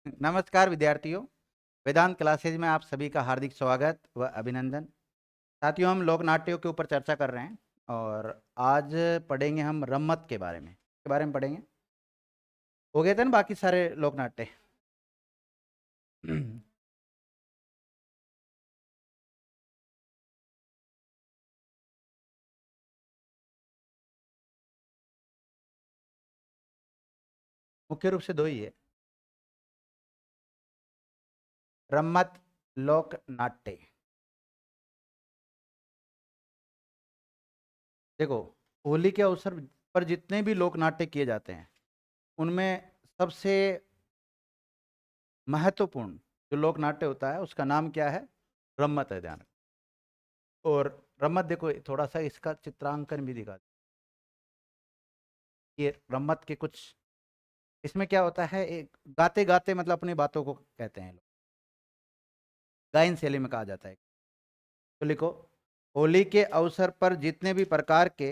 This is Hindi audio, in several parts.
नमस्कार विद्यार्थियों, वेदांत क्लासेज में आप सभी का हार्दिक स्वागत व अभिनंदन। साथियों, हम लोक नाट्यों के ऊपर चर्चा कर रहे हैं और आज पढ़ेंगे हम रम्मत के बारे में पढ़ेंगे। हो गए थे ना बाकी सारे लोक नाट्य? मुख्य रूप से दो ही है, रम्मत, लोक नाट्य। देखो, होली के अवसर पर जितने भी लोक नाट्य किए जाते हैं उनमें सबसे महत्वपूर्ण जो लोक नाट्य होता है उसका नाम क्या है? रम्मत है। ध्यान। और रम्मत देखो, थोड़ा सा इसका चित्रांकन भी दिखा। ये रम्मत के कुछ, इसमें क्या होता है, एक गाते गाते मतलब अपनी बातों को कहते हैं लोग, गायन शैली में कहा जाता है। तो लिखो, होली के अवसर पर जितने भी प्रकार के,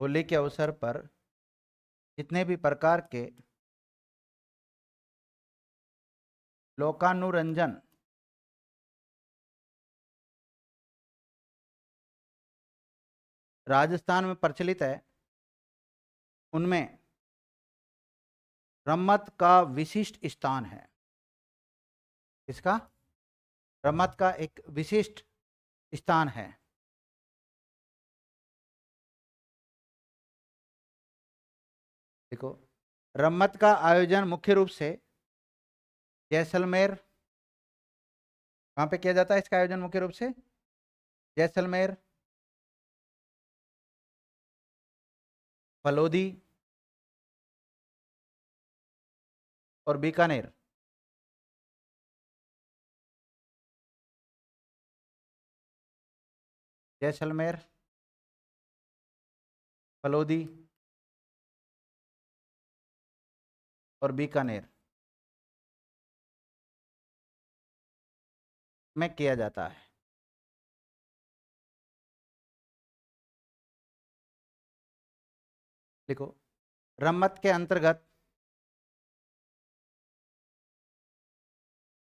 होली के अवसर पर जितने भी प्रकार के लोकानुरंजन राजस्थान में प्रचलित है उनमें रम्मत का विशिष्ट स्थान है। इसका, रम्मत का एक विशिष्ट स्थान है। देखो, रम्मत का आयोजन मुख्य रूप से जैसलमेर, कहाँ पे किया जाता है इसका आयोजन? मुख्य रूप से जैसलमेर, फलोदी और बीकानेर। जैसलमेर, फलोदी और बीकानेर में किया जाता है। देखो, रम्मत के अंतर्गत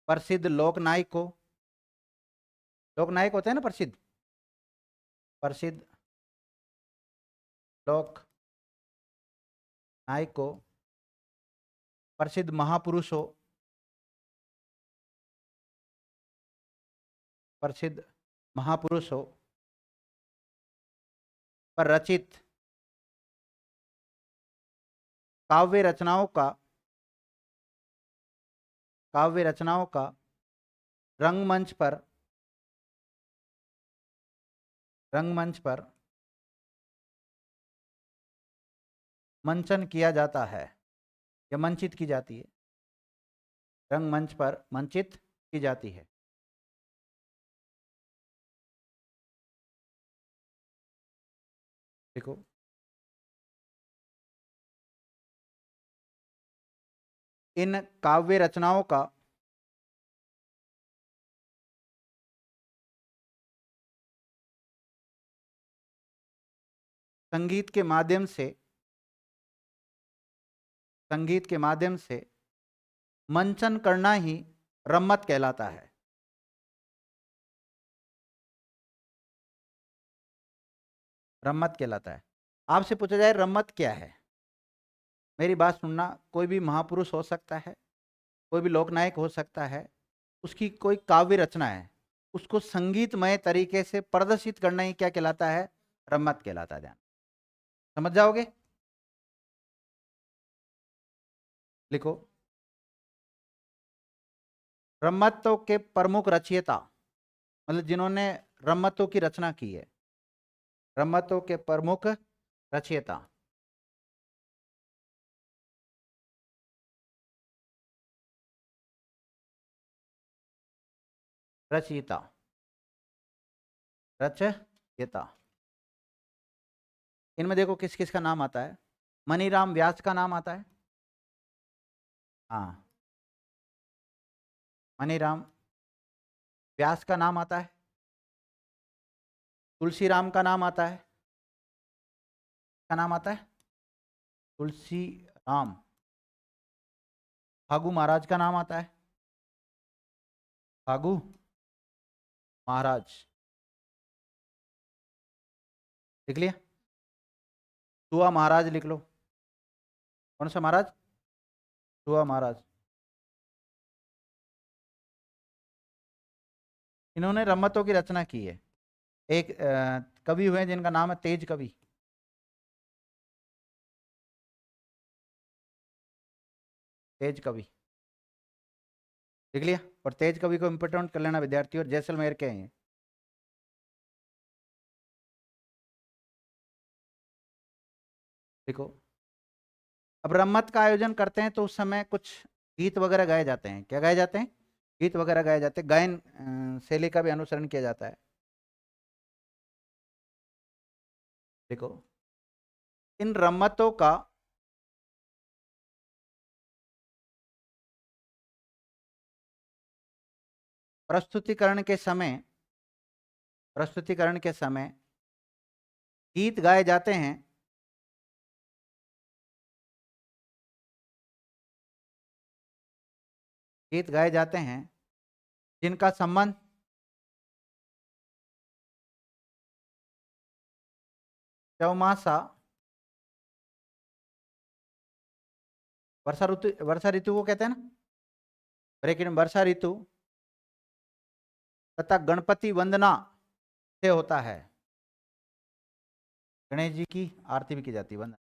प्रसिद्ध लोक नायक होते हैं ना, प्रसिद्ध प्रसिद्ध लोक नायकों, प्रसिद्ध महापुरुषों, प्रसिद्ध महापुरुषों पर रचित काव्य रचनाओं का काव्य रचनाओं का रंगमंच पर मंचन किया जाता है या मंचित की जाती है। रंगमंच पर मंचित की जाती है। देखो, इन काव्य रचनाओं का संगीत के माध्यम से संगीत के माध्यम से मंचन करना ही रम्मत कहलाता है। रम्मत कहलाता है। आपसे पूछा जाए रम्मत क्या है, मेरी बात सुनना। कोई भी महापुरुष हो सकता है, कोई भी लोकनायक हो सकता है, उसकी कोई काव्य रचना है, उसको संगीतमय तरीके से प्रदर्शित करना ही क्या कहलाता है? रम्मत कहलाता है। ध्यान, समझ जाओगे। लिखो, रम्मतों के प्रमुख रचयिता, मतलब जिन्होंने रम्मतों की रचना की है, रम्मतों के प्रमुख रचयिता। रचयिता, रचयिता, इनमें देखो किस किस का नाम आता है। मनीराम व्यास का नाम आता है। हाँ, मनीराम व्यास का नाम आता है। तुलसी राम का नाम आता है। क्या नाम आता है? तुलसी नाम, फागू महाराज का नाम आता है, फागू महाराज, लिख लिया। तुआ महाराज लिख लो। कौन सा महाराज? तुआ महाराज। इन्होंने रम्मतों की रचना की है। एक कवि हुए जिनका नाम है तेज कवि। तेज कवि लिख लिया। और तेज कवि को इंपोर्टेंट कर लेना विद्यार्थी, और जैसलमेर के हैं। देखो, अब रम्मत का आयोजन करते हैं तो उस समय कुछ गीत वगैरह गाए जाते हैं। क्या गाए जाते हैं? गीत वगैरह गाए जाते हैं। गायन शैली का भी अनुसरण किया जाता है। देखो, इन रम्मतों का प्रस्तुतिकरण के समय गीत गाए जाते हैं। गीत गाए जाते हैं जिनका संबंध चौमासा, वर्षा ऋतु को कहते हैं ना, ब्रैकेट में वर्षा ऋतु तथा गणपति वंदना से होता है। गणेश जी की आरती भी की जाती है, वंदना,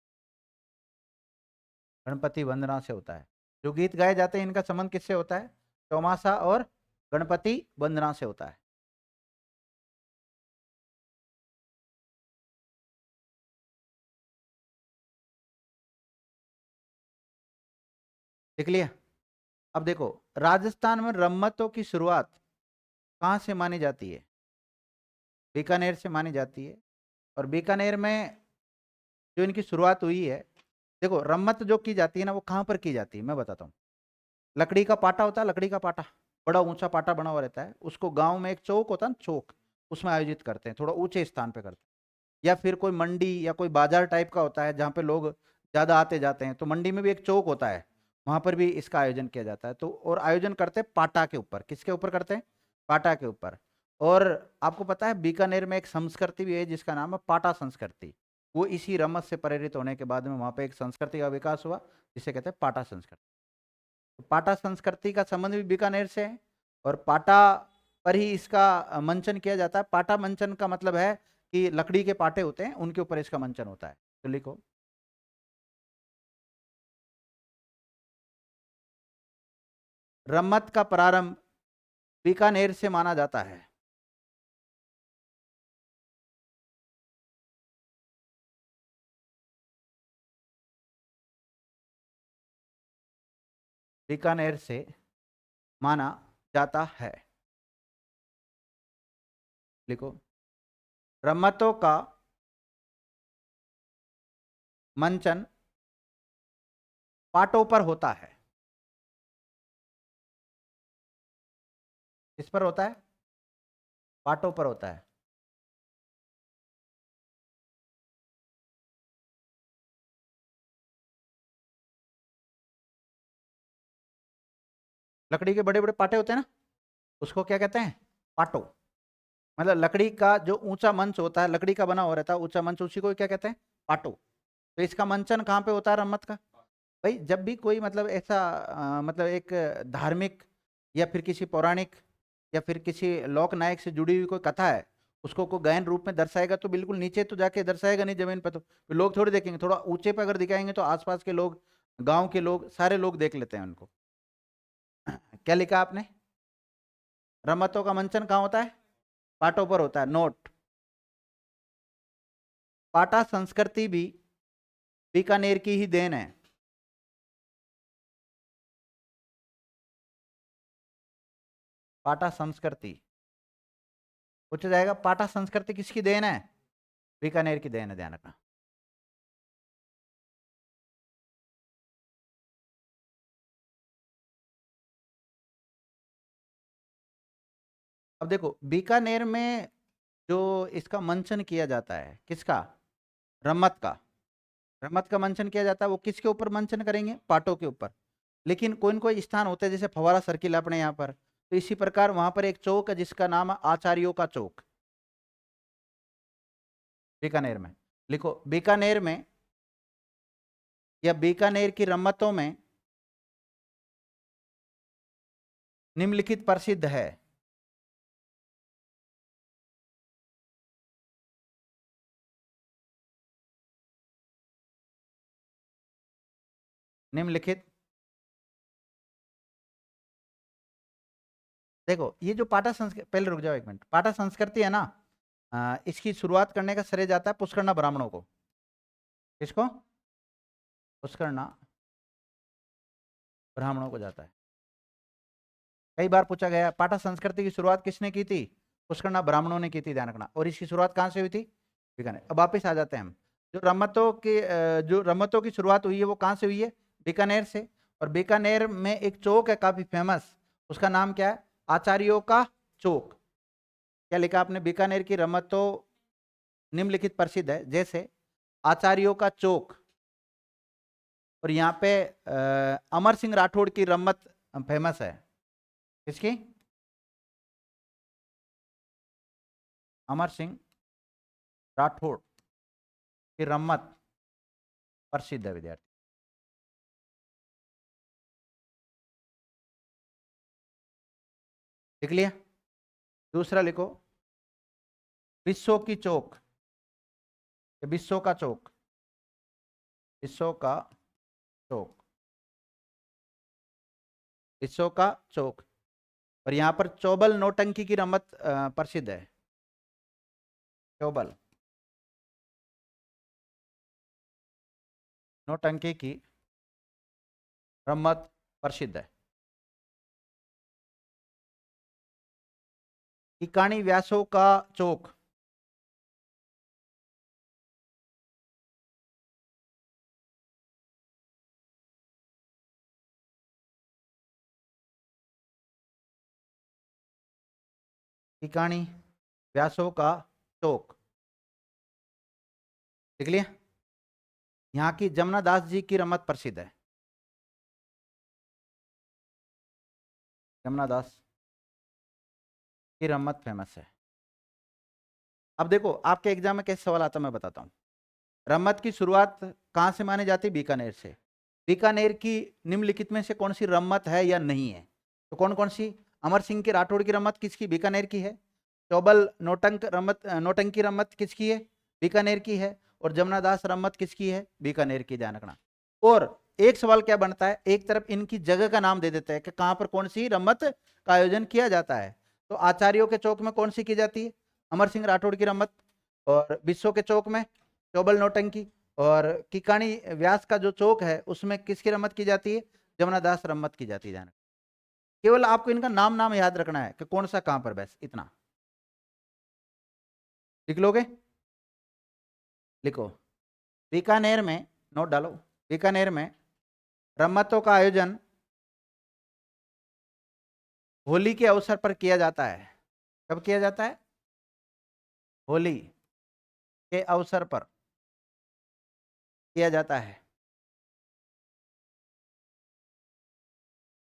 गणपति वंदना से होता है। जो गीत गाए जाते हैं इनका संबंध किससे होता है? चौमासा और गणपति वंदना से होता है। देख लिया। अब देखो, राजस्थान में रम्मतों की शुरुआत कहाँ से मानी जाती है? बीकानेर से मानी जाती है। और बीकानेर में जो इनकी शुरुआत हुई है, देखो रम्मत जो की जाती है ना, वो कहाँ पर की जाती है मैं बताता हूँ। लकड़ी का पाटा होता है, लकड़ी का पाटा, बड़ा ऊंचा पाटा बना हुआ रहता है। उसको गांव में एक चौक होता है ना, चौक, उसमें आयोजित करते हैं, थोड़ा ऊंचे स्थान पे करते हैं। या फिर कोई मंडी या कोई बाजार टाइप का होता है जहाँ पे लोग ज़्यादा आते जाते हैं, तो मंडी में भी एक चौक होता है, वहाँ पर भी इसका आयोजन किया जाता है। तो और आयोजन करते हैं पाटा के ऊपर। किसके ऊपर करते हैं? पाटा के ऊपर। और आपको पता है बीकानेर में एक संस्कृति भी है जिसका नाम है पाटा संस्कृति। वो इसी रमत से प्रेरित होने के बाद में वहाँ पे एक संस्कृति का विकास हुआ जिसे कहते हैं पाटा संस्कृति। तो पाटा संस्कृति का संबंध भी बीकानेर से है, और पाटा पर ही इसका मंचन किया जाता है। पाटा मंचन का मतलब है कि लकड़ी के पाटे होते हैं, उनके ऊपर इसका मंचन होता है। तो लिखो, रम्मत का प्रारंभ बीकानेर से माना जाता है। बीकानेर से माना जाता है। लिखो, रम्मतों का मंचन पाटों पर होता है। किस पर होता है? पाटों पर होता है। लकड़ी के बड़े बड़े पाटे होते हैं ना, उसको क्या कहते हैं? पाटो। मतलब लकड़ी का जो ऊंचा मंच होता है, लकड़ी का बना हुआ रहता है ऊंचा मंच, उसी को क्या कहते हैं? पाटो। तो इसका मंचन कहाँ पे होता है रम्मत का? भाई जब भी कोई मतलब ऐसा मतलब एक धार्मिक या फिर किसी पौराणिक या फिर किसी लोक नायक से जुड़ी हुई कोई कथा है, उसको को गायन रूप में दर्शाएगा तो बिल्कुल नीचे तो जाके दर्शाएगा नहीं जमीन पर। तो लोग थोड़ी देखेंगे, थोड़ा ऊंचे पे अगर दिखाएंगे तो आसपास के लोग, गांव के लोग, सारे लोग देख लेते हैं उनको। क्या लिखा आपने? रमतों का मंचन कहाँ होता है? पाटों पर होता है। नोट, पाटा संस्कृति भी बीकानेर की ही देन है। पाटा संस्कृति पूछा जाएगा, पाटा संस्कृति किसकी देन है? बीकानेर की देन है, ध्यान रखना। अब देखो, बीकानेर में जो इसका मंचन किया जाता है, किसका? रम्मत का। रम्मत का मंचन किया जाता है, वो किसके ऊपर मंचन करेंगे? पाटों के ऊपर। लेकिन कोई न कोई स्थान होते हैं जैसे फवारा सर्किल अपने यहाँ पर, तो इसी प्रकार वहां पर एक चौक है जिसका नाम है आचार्यों का चौक, बीकानेर में। लिखो, बीकानेर में या बीकानेर की रम्मतों में निम्नलिखित प्रसिद्ध है। निम्नलिखित, देखो ये जो पाटा संस्कृति, पहले रुक जाओ एक मिनट, पाटा संस्कृति है ना, इसकी शुरुआत करने का श्रेय जाता है पुष्करना ब्राह्मणों को। किसको? पुष्करना ब्राह्मणों को जाता है। कई बार पूछा गया पाटा संस्कृति की शुरुआत किसने की थी? पुष्करना ब्राह्मणों ने की थी, ध्यान रखना। और इसकी शुरुआत कहाँ से हुई थी? बीकानेर। अब वापिस आ जाते हैं हम, जो रम्मतों की शुरुआत हुई है वो कहाँ से हुई है? बीकानेर से। और बीकानेर में एक चौक है काफी फेमस, उसका नाम क्या है? आचार्यों का चौक। क्या लिखा आपने? बीकानेर की रम्मतों निम्नलिखित प्रसिद्ध है, जैसे आचार्यों का चौक, और यहाँ पे अमर सिंह राठौड़ की रम्मत फेमस है। किसकी? अमर सिंह राठौड़ की रम्मत प्रसिद्ध है विद्यार्थी। लिख लिया? दूसरा लिखो, बिस्सों की चौक, बिस्सों का चौक, बिस्सों का चौक, बिस्सों का चौक। और यहाँ पर चौबल नौटंकी की रमत प्रसिद्ध है। चौबल नौटंकी की रमत प्रसिद्ध है। इकानी व्यासों का चौक, इकानी व्यासों का चौक। देख लिया? यहाँ की जमुना दास जी की रमत प्रसिद्ध है। जमुना दास की रमत फेमस है। अब देखो आपके एग्जाम में कैसे सवाल आता है मैं बताता हूँ। रमत की शुरुआत कहाँ से मानी जाती है? बीकानेर से। बीकानेर की निम्नलिखित में से कौन सी रमत है या नहीं है? तो कौन कौन सी? अमर सिंह की राठौड़ की रमत किसकी? बीकानेर की है। चौबल नौटंकी रमत किसकी है? बीकानेर की है। और जमुना दास रमत किसकी है? बीकानेर की, ध्यान रखना। और एक सवाल क्या बनता है, एक तरफ इनकी जगह का नाम दे देते हैं कि कहां पर कौन सी रमत का आयोजन किया जाता है। तो आचार्यों के चौक में कौन सी की जाती है? अमर सिंह राठौड़ की रमत। और बिस्सों के चौक में चौबल नौटंकी। और किकानी व्यास का जो चौक है उसमें किसकी रमत की जाती है? जमुना दास रमत की जाती है। ध्यान, केवल आपको इनका नाम नाम याद रखना है कि कौन सा कहां पर, बस इतना लिख लोगे? लिखो, बीकानेर में, नोट डालो, बीकानेर में रमतों का आयोजन होली के अवसर पर किया जाता है। कब किया जाता है? होली के अवसर पर किया जाता है।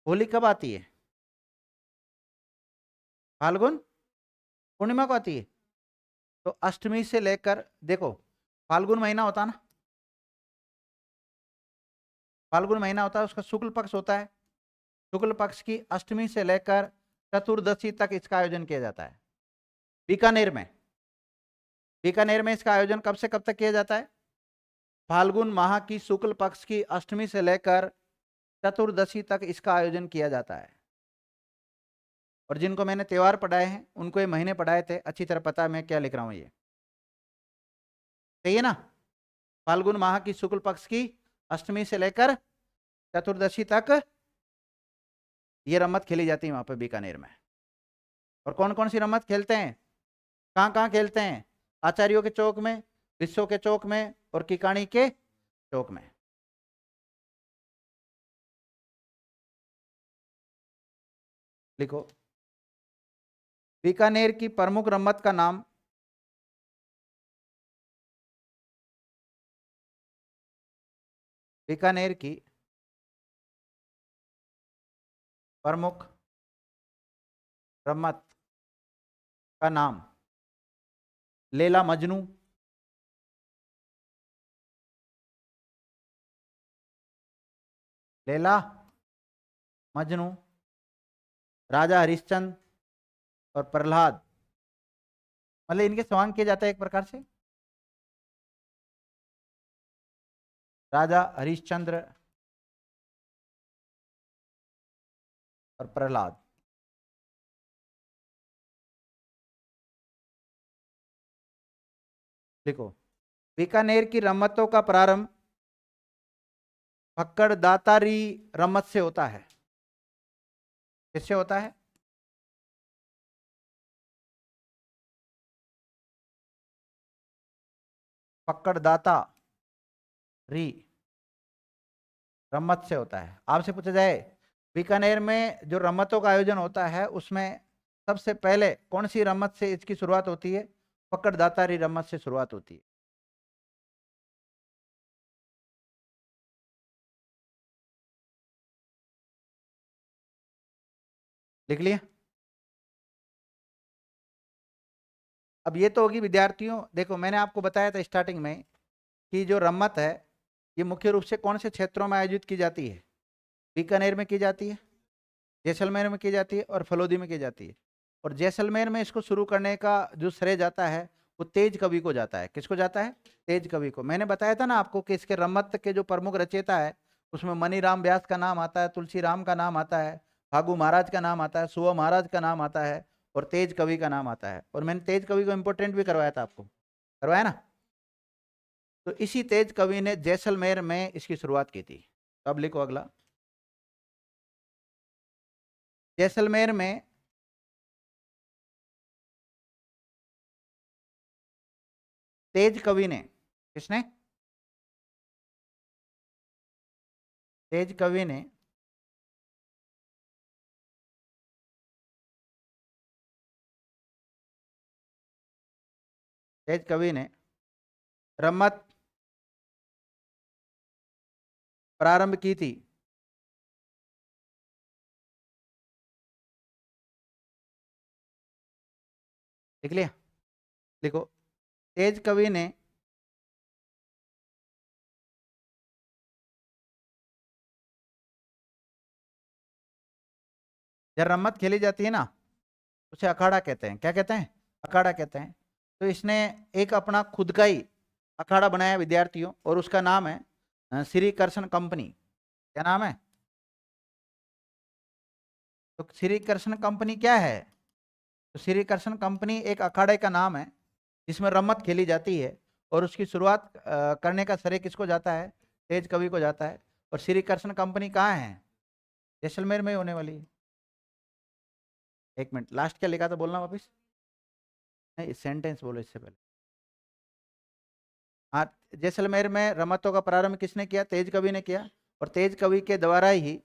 होली कब आती है? फाल्गुन पूर्णिमा को आती है। तो अष्टमी से लेकर, देखो फाल्गुन महीना होता है ना, फाल्गुन महीना होता है, उसका शुक्ल पक्ष होता है। शुक्ल पक्ष की अष्टमी से लेकर चतुर्दशी तक इसका आयोजन किया जाता है बीकानेर में। बीकानेर में इसका आयोजन कब से कब तक किया जाता है? फाल्गुन माह की शुक्ल पक्ष की अष्टमी से लेकर चतुर्दशी तक इसका आयोजन किया जाता है। और जिनको मैंने त्योहार पढ़ाए हैं उनको ये महीने पढ़ाए थे, अच्छी तरह पता है मैं क्या लिख रहा हूं। ये सही है ना? फाल्गुन माह की शुक्ल पक्ष की अष्टमी से लेकर चतुर्दशी तक ये रमत खेली जाती है वहां पर बीकानेर में। और कौन कौन सी रमत खेलते हैं? कहाँ कहाँ खेलते हैं? आचार्यों के चौक में, बिस्सों के चौक में, और किकाणी के चौक में। लिखो, बीकानेर की प्रमुख रमत का नाम बीकानेर की प्रमुख रम्मत का नाम लैला मजनू, लैला मजनू, राजा हरिश्चंद्र और प्रहलाद। मतलब इनके सवांग किया जाता है एक प्रकार से, राजा हरिश्चंद्र और प्रहलाद। देखो, बीकानेर की रम्मतों का प्रारंभ फक्कड़ दातारी रम्मत से होता है। किससे होता है? फक्कड़ दाता री रम्मत से होता है। आपसे पूछा जाए बीकानेर में जो रम्मतों का आयोजन होता है उसमें सबसे पहले कौन सी रम्मत से इसकी शुरुआत होती है? फक्कड़ दातारी रम्मत से शुरुआत होती है। लिख लिया? अब ये तो होगी विद्यार्थियों, देखो मैंने आपको बताया था स्टार्टिंग में कि जो रम्मत है ये मुख्य रूप से कौन से क्षेत्रों में आयोजित की जाती है? बीकानेर में की जाती है, जैसलमेर में की जाती है और फलोदी में की जाती है। और जैसलमेर में इसको शुरू करने का जो श्रेय जाता है वो तेज कवि को जाता है। किसको जाता है? तेज कवि को। मैंने बताया था ना आपको कि इसके रम्मत के जो प्रमुख रचयिता है उसमें मनीराम व्यास का नाम आता है, तुलसी राम का नाम आता है, फागू महाराज का नाम आता है, सुआ महाराज का नाम आता है और तेज कवि का नाम आता है। और मैंने तेज कवि को इंपोर्टेंट भी करवाया था आपको, करवाया ना? तो इसी तेज कवि ने जैसलमेर में इसकी शुरुआत की थी। तो अब लिखो अगला, जैसलमेर में तेज कवि ने, किसने? तेज कवि ने तेज कवि ने रम्मत प्रारंभ की थी लिख लिया? देखो, तेज कवि ने जब रम्मत खेली जाती है ना उसे अखाड़ा कहते हैं। क्या कहते हैं? अखाड़ा कहते हैं। तो इसने एक अपना खुद का ही अखाड़ा बनाया विद्यार्थियों और उसका नाम है श्री कृष्ण कंपनी। क्या नाम है? तो श्री कृष्ण कंपनी क्या है? तो श्री कृष्ण कंपनी एक अखाड़े का नाम है जिसमें रम्मत खेली जाती है और उसकी शुरुआत करने का श्रेय किसको जाता है? तेज कवि को जाता है। और श्री कृष्ण कंपनी कहाँ है? जैसलमेर में ही होने वाली है। एक मिनट, लास्ट क्या लिखा था बोलना वापिस? नहीं, सेंटेंस बोलो इससे पहले। हाँ, जैसलमेर में रमतों का प्रारंभ किसने किया? तेज कवि ने किया। और तेज कवि के द्वारा ही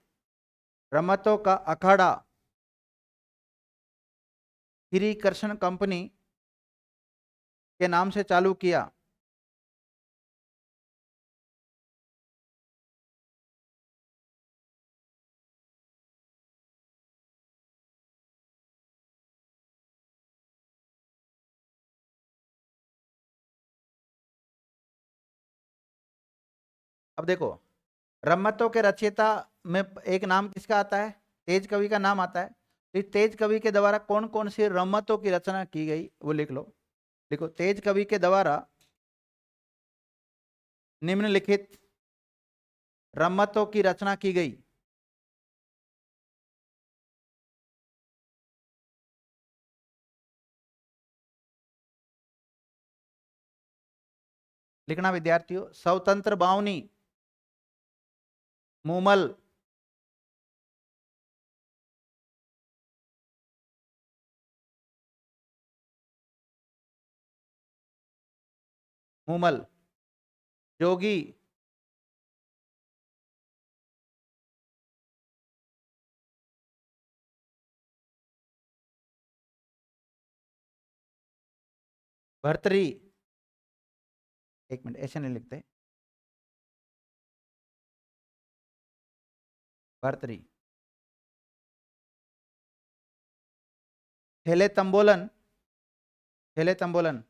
रमतों का अखाड़ा श्री कृष्ण कंपनी के नाम से चालू किया। अब देखो, रमतों के रचयिता में एक नाम किसका आता है? तेज कवि का नाम आता है। तो इस तेज कवि के द्वारा कौन कौन सी रमतों की रचना की गई वो लिख लो। देखो, तेज कवि के द्वारा निम्नलिखित रमतों की रचना की गई। लिखना विद्यार्थियों, स्वतंत्र बावनी, मूमल, मूमल, जोगी, भर्तरी। एक मिनट, ऐसे नहीं लिखते। भर्तरी। ठेले तंबोलन, ठेले तंबोलन,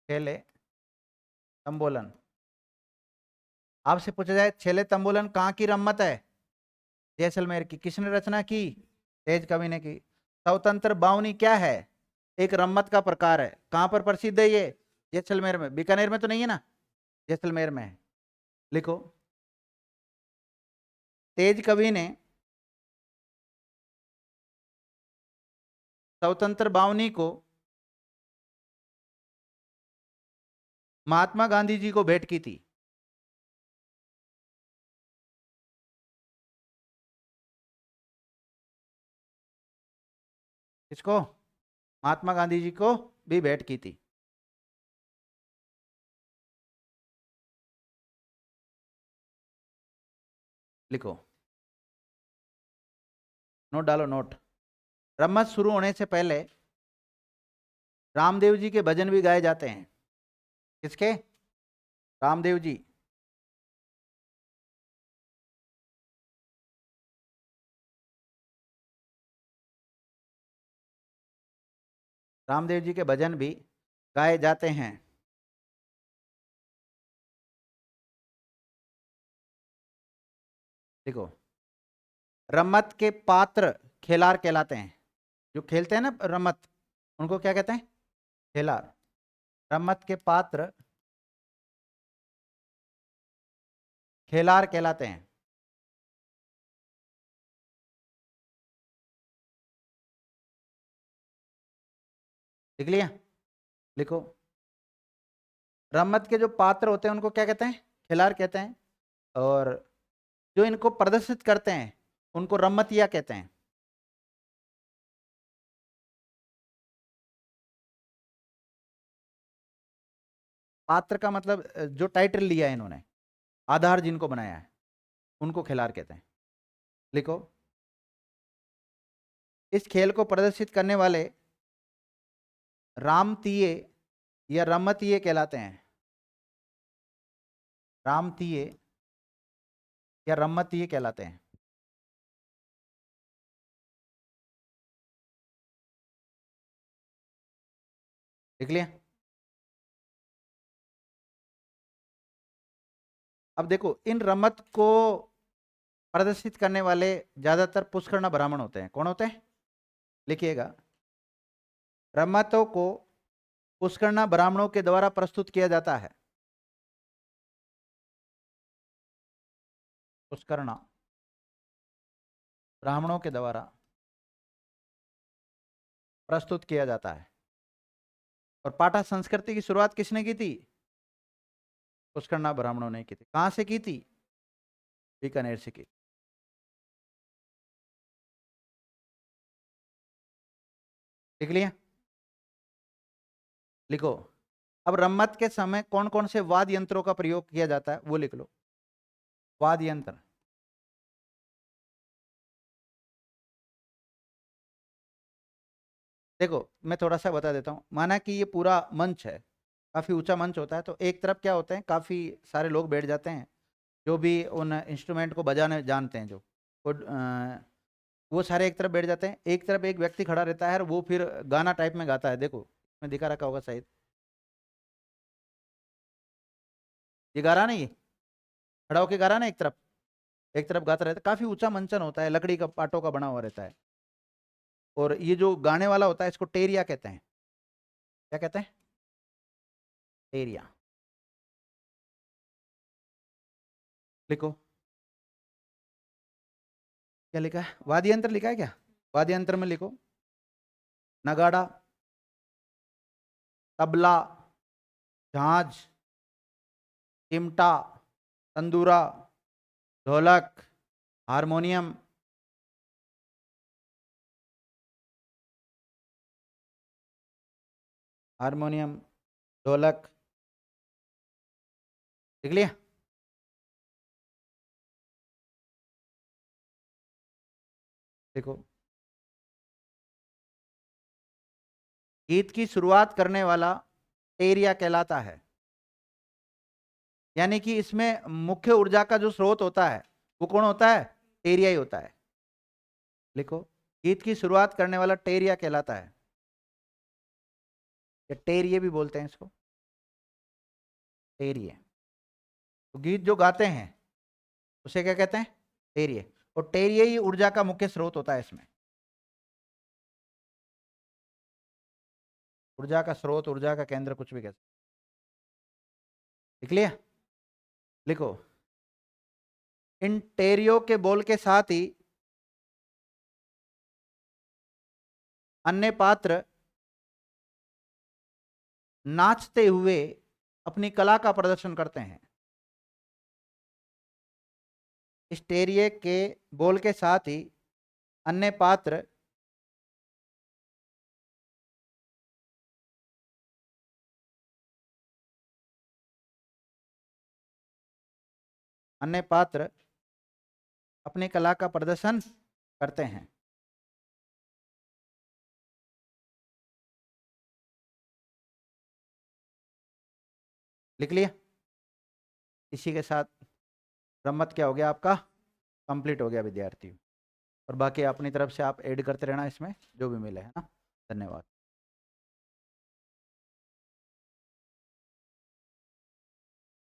ठेले तंबोलन। आपसे पूछा जाए छेले तंबोलन कहाँ की रम्मत है? जैसलमेर की। किसने रचना की? तेज कवि ने की। स्वतंत्र बावनी क्या है? एक रम्मत का प्रकार है। कहाँ पर प्रसिद्ध है ये? जैसलमेर में। बीकानेर में तो नहीं है ना? जैसलमेर में है। लिखो। तेज कवि ने स्वतंत्र बावनी को महात्मा गांधी जी को भेंट की थी। किसको? महात्मा गांधी जी को भी भेंट की थी। लिखो, नोट डालो, नोट। रम्मत शुरू होने से पहले रामदेव जी के भजन भी गाए जाते हैं। किसके? रामदेव जी। रामदेव जी के भजन भी गाए जाते हैं। देखो, रम्मत के पात्र खेलार कहलाते हैं। जो खेलते हैं ना रम्मत, उनको क्या कहते हैं? खेलार। रम्मत के पात्र खेलार कहलाते हैं। लिख लिया? लिखो, रम्मत के जो पात्र होते हैं उनको क्या कहते हैं? खिलार कहते हैं। और जो इनको प्रदर्शित करते हैं उनको रम्मतिया कहते हैं। पात्र का मतलब जो टाइटल लिया है इन्होंने, आधार जिनको बनाया है, उनको खिलार कहते हैं। लिखो, इस खेल को प्रदर्शित करने वाले रामतीये या रम्मतीये कहलाते हैं। रामतीये या रम्मतीये कहलाते हैं। लिख लिया? अब देखो, इन रमत को प्रदर्शित करने वाले ज्यादातर पुष्कर्ण ब्राह्मण होते हैं। कौन होते हैं? लिखिएगा, रमतों को पुष्कर्ण ब्राह्मणों के द्वारा प्रस्तुत किया जाता है। पुष्कर्ण ब्राह्मणों के द्वारा प्रस्तुत किया जाता है। और पाठा संस्कृति की शुरुआत किसने की थी? पुष्कर्ण ब्राह्मणों ने की थी। कहां से की थी? बीकानेर से की। लिख लिया? लिखो, अब रम्मत के समय कौन कौन से वाद्य यंत्रों का प्रयोग किया जाता है वो लिख लो। वाद्य यंत्र। देखो, मैं थोड़ा सा बता देता हूँ। माना कि ये पूरा मंच है, काफी ऊंचा मंच होता है, तो एक तरफ क्या होते हैं, काफी सारे लोग बैठ जाते हैं जो भी उन इंस्ट्रूमेंट को बजाने जानते हैं, जो वो सारे एक तरफ बैठ जाते हैं। एक तरफ एक व्यक्ति खड़ा रहता है और वो फिर गाना टाइप में गाता है। देखो, मैं दिखा रखा होगा शायद, ये गा रहा नहीं, ये खड़ा होके गा रहा ना, एक तरफ गाता रहता है। काफी ऊंचा मंचन होता है, लकड़ी का पाटों का बना हुआ रहता है। और ये जो गाने वाला होता है इसको टेरिया कहते हैं। क्या कहते हैं? टेरिया। लिखो, क्या लिखा है? वाद्य यंत्र लिखा है क्या? वाद्य यंत्र में लिखो, नगाड़ा, तबला, झांझ, चिमटा, तंदूरा, ढोलक, हारमोनियम, हारमोनियम, ढोलक। लिख लिया? देखो, गीत की शुरुआत करने वाला टेरिया कहलाता है। यानी कि इसमें मुख्य ऊर्जा का जो स्रोत होता है वो कौन होता है? टेरिया ही होता है। लिखो, गीत की शुरुआत करने वाला टेरिया कहलाता है, या टेरिये भी बोलते हैं इसको, टेरिये। तो गीत जो गाते हैं उसे क्या कहते हैं? टेरिये। और टेरिये ही ऊर्जा का मुख्य स्रोत होता है इसमें। ऊर्जा का स्रोत, ऊर्जा का केंद्र, कुछ भी कह सकते। लिख लिया? लिखो, इन टेरियो के बोल के साथ ही अन्य पात्र नाचते हुए अपनी कला का प्रदर्शन करते हैं। इस टेरिये के बोल के साथ ही अन्य पात्र अपनी कला का प्रदर्शन करते हैं। लिख लिया? इसी के साथ रम्मत क्या हो गया आपका? कंप्लीट हो गया विद्यार्थी। और बाकी अपनी तरफ से आप ऐड करते रहना इसमें जो भी मिले, है ना। धन्यवाद।